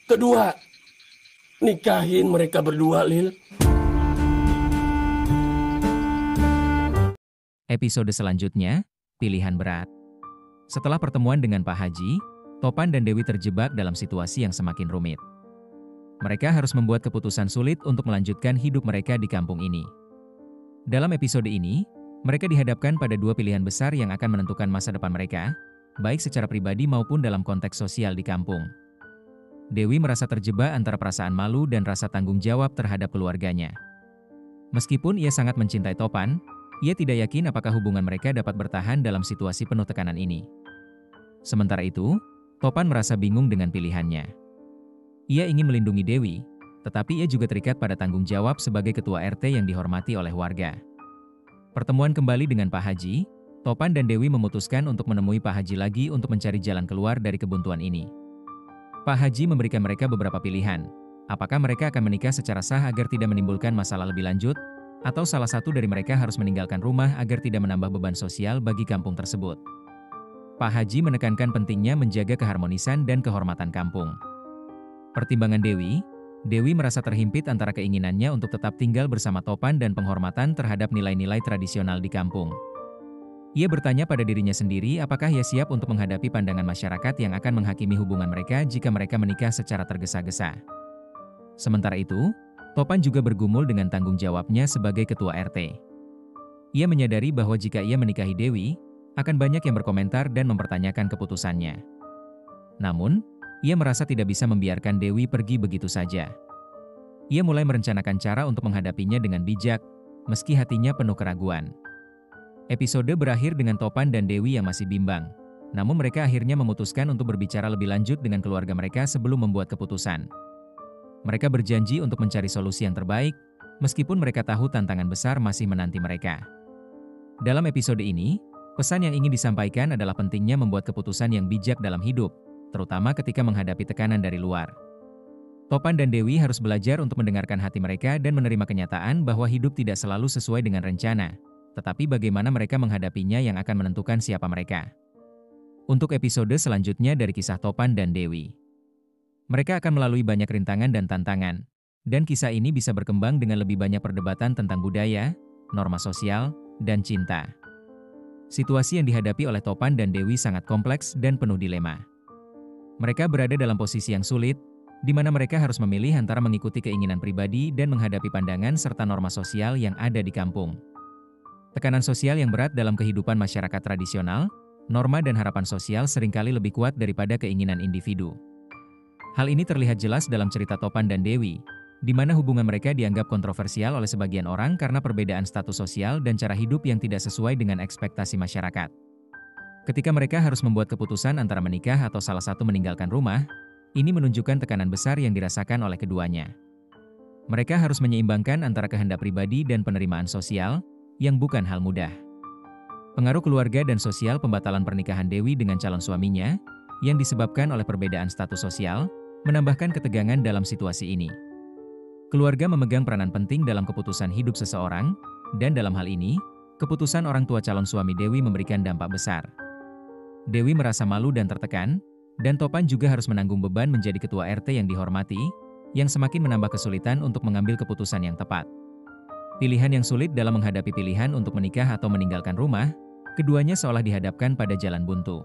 Kedua, nikahin mereka berdua, Lil. Episode selanjutnya, pilihan berat. Setelah pertemuan dengan Pak Haji, Topan dan Dewi terjebak dalam situasi yang semakin rumit. Mereka harus membuat keputusan sulit untuk melanjutkan hidup mereka di kampung ini. Dalam episode ini, mereka dihadapkan pada dua pilihan besar yang akan menentukan masa depan mereka, baik secara pribadi maupun dalam konteks sosial di kampung. Dewi merasa terjebak antara perasaan malu dan rasa tanggung jawab terhadap keluarganya. Meskipun ia sangat mencintai Topan, ia tidak yakin apakah hubungan mereka dapat bertahan dalam situasi penuh tekanan ini. Sementara itu, Topan merasa bingung dengan pilihannya. Ia ingin melindungi Dewi, tetapi ia juga terikat pada tanggung jawab sebagai ketua RT yang dihormati oleh warga. Pertemuan kembali dengan Pak Haji, Topan dan Dewi memutuskan untuk menemui Pak Haji lagi untuk mencari jalan keluar dari kebuntuan ini. Pak Haji memberikan mereka beberapa pilihan. Apakah mereka akan menikah secara sah agar tidak menimbulkan masalah lebih lanjut, atau salah satu dari mereka harus meninggalkan rumah agar tidak menambah beban sosial bagi kampung tersebut. Pak Haji menekankan pentingnya menjaga keharmonisan dan kehormatan kampung. Pertimbangan Dewi merasa terhimpit antara keinginannya untuk tetap tinggal bersama Topan dan penghormatan terhadap nilai-nilai tradisional di kampung. Ia bertanya pada dirinya sendiri apakah ia siap untuk menghadapi pandangan masyarakat yang akan menghakimi hubungan mereka jika mereka menikah secara tergesa-gesa. Sementara itu, Topan juga bergumul dengan tanggung jawabnya sebagai ketua RT. Ia menyadari bahwa jika ia menikahi Dewi, akan banyak yang berkomentar dan mempertanyakan keputusannya. Namun, ia merasa tidak bisa membiarkan Dewi pergi begitu saja. Ia mulai merencanakan cara untuk menghadapinya dengan bijak, meski hatinya penuh keraguan. Episode berakhir dengan Topan dan Dewi yang masih bimbang, namun mereka akhirnya memutuskan untuk berbicara lebih lanjut dengan keluarga mereka sebelum membuat keputusan. Mereka berjanji untuk mencari solusi yang terbaik, meskipun mereka tahu tantangan besar masih menanti mereka. Dalam episode ini, pesan yang ingin disampaikan adalah pentingnya membuat keputusan yang bijak dalam hidup, terutama ketika menghadapi tekanan dari luar. Topan dan Dewi harus belajar untuk mendengarkan hati mereka dan menerima kenyataan bahwa hidup tidak selalu sesuai dengan rencana, tetapi bagaimana mereka menghadapinya yang akan menentukan siapa mereka. Untuk episode selanjutnya dari kisah Topan dan Dewi, mereka akan melalui banyak rintangan dan tantangan, dan kisah ini bisa berkembang dengan lebih banyak perdebatan tentang budaya, norma sosial, dan cinta. Situasi yang dihadapi oleh Topan dan Dewi sangat kompleks dan penuh dilema. Mereka berada dalam posisi yang sulit, di mana mereka harus memilih antara mengikuti keinginan pribadi dan menghadapi pandangan serta norma sosial yang ada di kampung. Tekanan sosial yang berat dalam kehidupan masyarakat tradisional, norma dan harapan sosial seringkali lebih kuat daripada keinginan individu. Hal ini terlihat jelas dalam cerita Topan dan Dewi, di mana hubungan mereka dianggap kontroversial oleh sebagian orang karena perbedaan status sosial dan cara hidup yang tidak sesuai dengan ekspektasi masyarakat. Ketika mereka harus membuat keputusan antara menikah atau salah satu meninggalkan rumah, ini menunjukkan tekanan besar yang dirasakan oleh keduanya. Mereka harus menyeimbangkan antara kehendak pribadi dan penerimaan sosial, yang bukan hal mudah. Pengaruh keluarga dan sosial pembatalan pernikahan Dewi dengan calon suaminya, yang disebabkan oleh perbedaan status sosial, menambahkan ketegangan dalam situasi ini. Keluarga memegang peranan penting dalam keputusan hidup seseorang, dan dalam hal ini, keputusan orang tua calon suami Dewi memberikan dampak besar. Dewi merasa malu dan tertekan, dan Topan juga harus menanggung beban menjadi ketua RT yang dihormati, yang semakin menambah kesulitan untuk mengambil keputusan yang tepat. Pilihan yang sulit dalam menghadapi pilihan untuk menikah atau meninggalkan rumah, keduanya seolah dihadapkan pada jalan buntu.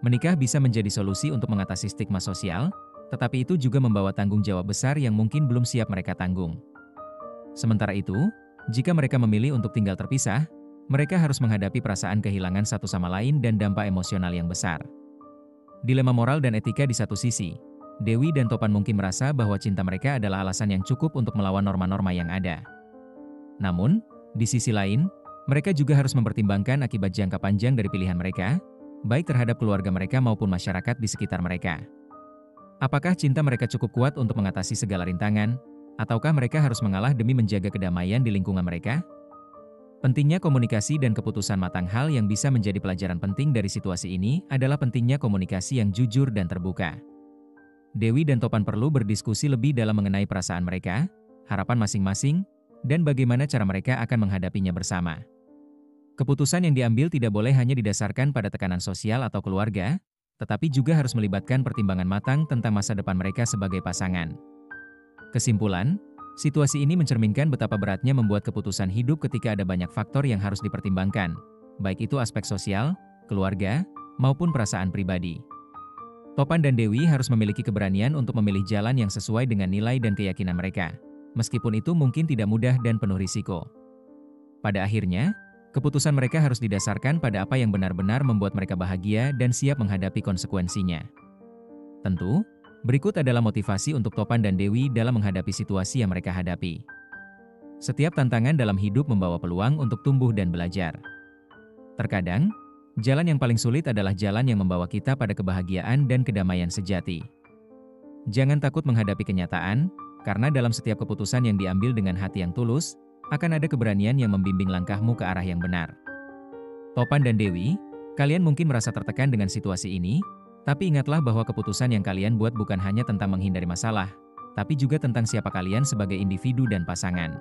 Menikah bisa menjadi solusi untuk mengatasi stigma sosial, tetapi itu juga membawa tanggung jawab besar yang mungkin belum siap mereka tanggung. Sementara itu, jika mereka memilih untuk tinggal terpisah, mereka harus menghadapi perasaan kehilangan satu sama lain dan dampak emosional yang besar. Dilema moral dan etika di satu sisi, Dewi dan Topan mungkin merasa bahwa cinta mereka adalah alasan yang cukup untuk melawan norma-norma yang ada. Namun, di sisi lain, mereka juga harus mempertimbangkan akibat jangka panjang dari pilihan mereka, baik terhadap keluarga mereka maupun masyarakat di sekitar mereka. Apakah cinta mereka cukup kuat untuk mengatasi segala rintangan, ataukah mereka harus mengalah demi menjaga kedamaian di lingkungan mereka? Pentingnya komunikasi dan keputusan matang. Hal yang bisa menjadi pelajaran penting dari situasi ini adalah pentingnya komunikasi yang jujur dan terbuka. Dewi dan Topan perlu berdiskusi lebih dalam mengenai perasaan mereka, harapan masing-masing, dan bagaimana cara mereka akan menghadapinya bersama. Keputusan yang diambil tidak boleh hanya didasarkan pada tekanan sosial atau keluarga, tetapi juga harus melibatkan pertimbangan matang tentang masa depan mereka sebagai pasangan. Kesimpulan, situasi ini mencerminkan betapa beratnya membuat keputusan hidup ketika ada banyak faktor yang harus dipertimbangkan, baik itu aspek sosial, keluarga, maupun perasaan pribadi. Topan dan Dewi harus memiliki keberanian untuk memilih jalan yang sesuai dengan nilai dan keyakinan mereka, meskipun itu mungkin tidak mudah dan penuh risiko. Pada akhirnya, keputusan mereka harus didasarkan pada apa yang benar-benar membuat mereka bahagia dan siap menghadapi konsekuensinya. Tentu, berikut adalah motivasi untuk Topan dan Dewi dalam menghadapi situasi yang mereka hadapi. Setiap tantangan dalam hidup membawa peluang untuk tumbuh dan belajar. Terkadang, jalan yang paling sulit adalah jalan yang membawa kita pada kebahagiaan dan kedamaian sejati. Jangan takut menghadapi kenyataan, karena dalam setiap keputusan yang diambil dengan hati yang tulus, akan ada keberanian yang membimbing langkahmu ke arah yang benar. Topan dan Dewi, kalian mungkin merasa tertekan dengan situasi ini, tapi ingatlah bahwa keputusan yang kalian buat bukan hanya tentang menghindari masalah, tapi juga tentang siapa kalian sebagai individu dan pasangan.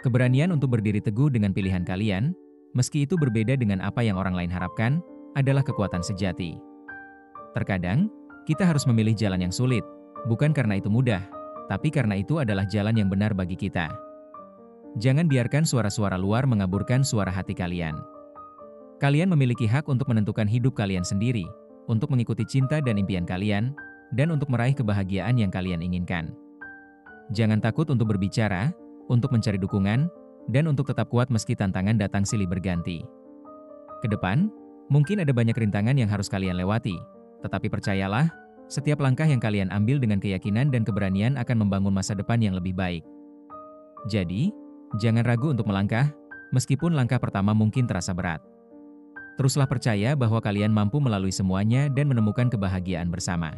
Keberanian untuk berdiri teguh dengan pilihan kalian, meski itu berbeda dengan apa yang orang lain harapkan, adalah kekuatan sejati. Terkadang, kita harus memilih jalan yang sulit, bukan karena itu mudah, tapi karena itu adalah jalan yang benar bagi kita. Jangan biarkan suara-suara luar mengaburkan suara hati kalian. Kalian memiliki hak untuk menentukan hidup kalian sendiri, untuk mengikuti cinta dan impian kalian, dan untuk meraih kebahagiaan yang kalian inginkan. Jangan takut untuk berbicara, untuk mencari dukungan, dan untuk tetap kuat meski tantangan datang silih berganti. Ke depan, mungkin ada banyak rintangan yang harus kalian lewati, tetapi percayalah, setiap langkah yang kalian ambil dengan keyakinan dan keberanian akan membangun masa depan yang lebih baik. Jadi, jangan ragu untuk melangkah, meskipun langkah pertama mungkin terasa berat. Teruslah percaya bahwa kalian mampu melalui semuanya dan menemukan kebahagiaan bersama.